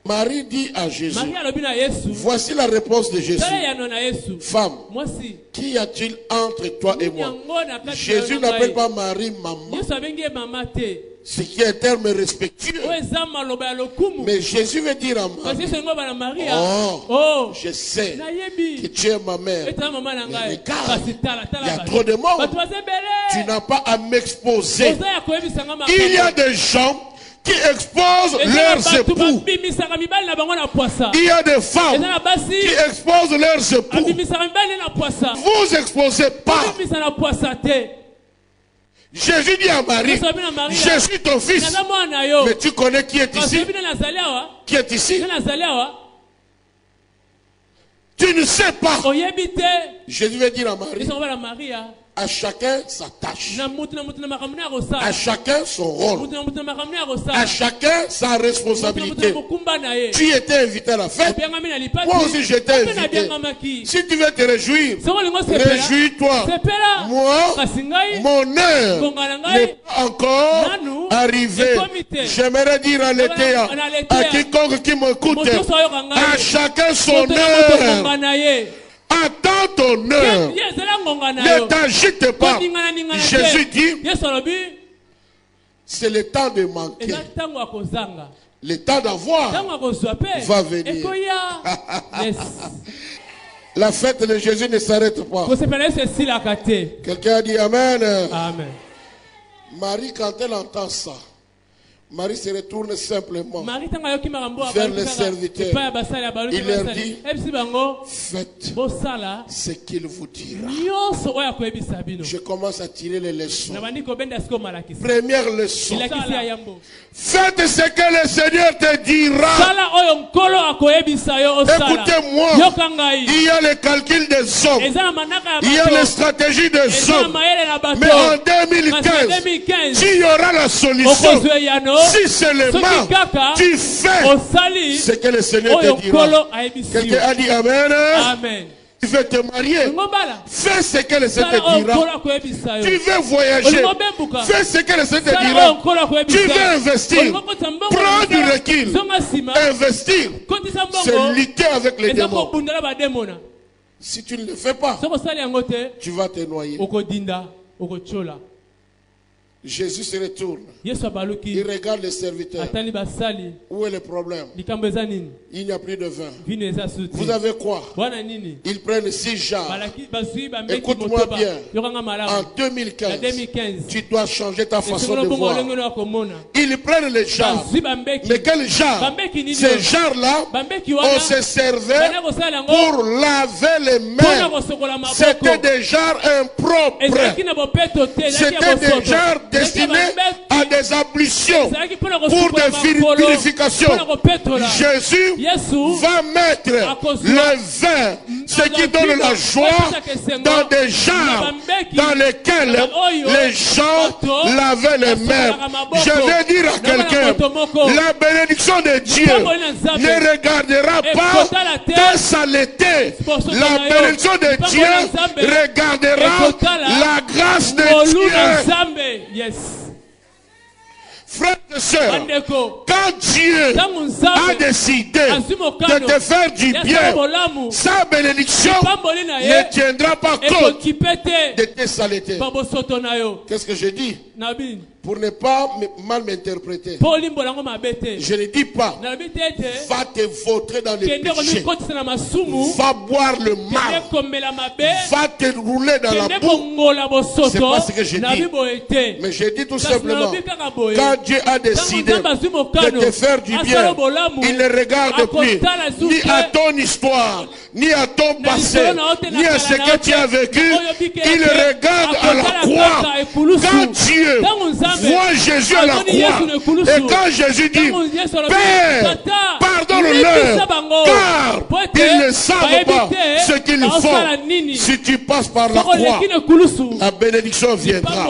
Marie dit à Jésus, voici la réponse de Jésus. Femme, qu'y a-t-il entre toi et moi? Jésus n'appelle pas Marie maman, ce qui est un terme respectueux. Mais Jésus veut dire à Marie, oh, je sais que tu es ma mère. Mais regarde, il y a trop de monde. Tu n'as pas à m'exposer. Il y a des gens qui exposent leurs époux. Il y a des femmes qui exposent leurs époux. Vous exposez pas. Jésus dit à Marie, je suis ton fils. Mais tu connais qui est ici? Qui est ici? Tu ne sais pas. Jésus veut dire à Marie, à chacun sa tâche, à chacun son rôle, à chacun sa responsabilité. Tu étais invité à la fête, moi aussi j'étais invité. Si tu veux te réjouir, réjouis-toi. Moi, mon heure n'est pas encore arrivée. J'aimerais dire à l'été, à quiconque qui m'écoute, à chacun son heure. Attends ton heure. Ne t'agite pas. Jésus dit, c'est le temps de manquer. Le temps d'avoir va venir. La fête de Jésus ne s'arrête pas. Quelqu'un a dit Amen. Amen. Marie, quand elle entend ça, Marie se retourne simplement vers les serviteurs. Il leur dit, faites ce qu'il vous dira. Je commence à tirer les leçons. Première leçon. Faites ce que le Seigneur te dira. Écoutez-moi. Il y a les calculs des hommes. Il y a les stratégies des hommes. Mais en 2015, il y aura la solution. Si seulement tu fais ce que le Seigneur te dira. Quelqu'un a dit Amen. Amen. Tu veux te marier, fais ce que le Seigneur te dira. Tu veux voyager, fais ce que le Seigneur te dira. Tu veux investir, prends du recul. Investir, c'est lutter avec les démons. Si tu ne le fais pas, tu vas te noyer. Jésus se retourne. Il regarde les serviteurs. Où est le problème? Il n'y a plus de vin. Vous avez quoi? Ils prennent 6 jarres. Écoute-moi bien. En 2015, tu dois changer ta façon de voir. Ils prennent les jarres. Mais quelles jarres? Ces jarres-là, on se servait pour laver les mains. C'était des jarres impropres. C'était des jarres destiné à des ablutions pour des purifications. Jésus va mettre le vin, ce qui donne la joie, dans des jarres dans lesquels les gens lavaient les mains. Je vais dire à quelqu'un, la bénédiction de Dieu ne regardera pas ta saleté. La bénédiction de Dieu regardera la grâce de Dieu. Yes. Frères et sœurs, quand Dieu a décidé de te faire du bien, sa bénédiction ne tiendra pas compte de tes saletés. Qu'est-ce que je dis? Pour ne pas mal m'interpréter, je ne dis pas va te vautrer dans les péchés, va boire le mal, va te rouler dans la boue. C'est pas ce que je dis. Mais je dis tout simplement, quand Dieu a décidé de te faire du bien, il ne regarde plus ni à ton histoire, ni à ton passé, ni à ce que tu as vécu. Il regarde à la croix. Quand Dieu voit Jésus à la croix, et quand Jésus dit Père, pardonne-leur, car ils ne savent pas ce qu'ils font. Si tu passes par la croix, la bénédiction viendra.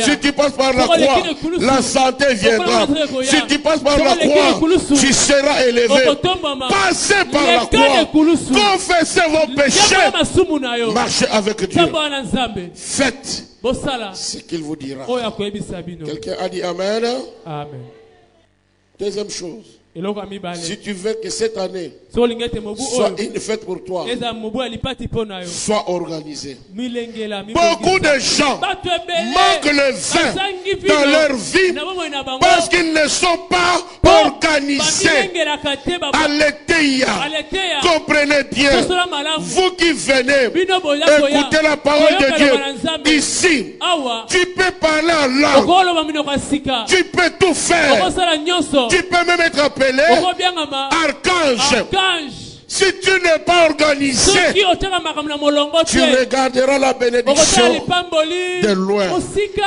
Si tu passes par la croix, la santé viendra. Si tu passes par la croix, tu seras élevé. Passez par la croix, confessez vos péchés, marchez avec Dieu, faites ce qu'il vous dira. Quelqu'un a dit Amen. Amen. Deuxième chose. Si tu veux que cette année soit une fête pour toi, sois organisé. Beaucoup de gens manquent le vin dans leur vie parce qu'ils ne sont pas organisés. Alléluia. Comprenez bien, vous qui venez écouter la parole de Dieu ici, tu peux parler en langue, tu peux tout faire, tu peux même être appelé archange. Si tu n'es pas organisé, tu regarderas la bénédiction de loin.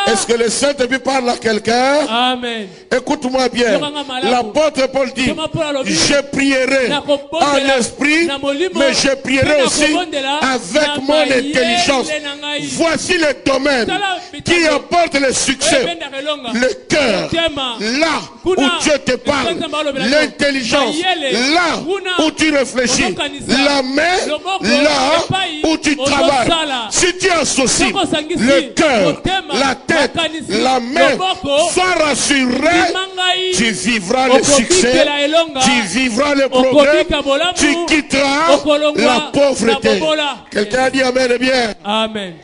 Est-ce que le Saint-Esprit parle à quelqu'un? Amen. Écoute-moi bien. L'apôtre Paul dit, je prierai en esprit, mais je prierai aussi avec mon intelligence. Voici le domaine qui apporte le succès. Le cœur, là où Dieu te parle. L'intelligence, là où tu réfléchis. La main, là où tu travailles. Si tu associes le cœur, la tête, la main, sois rassuré, tu vivras le succès, tu vivras le progrès, tu quitteras la pauvreté. Quelqu'un a dit Amen, bien. Amen.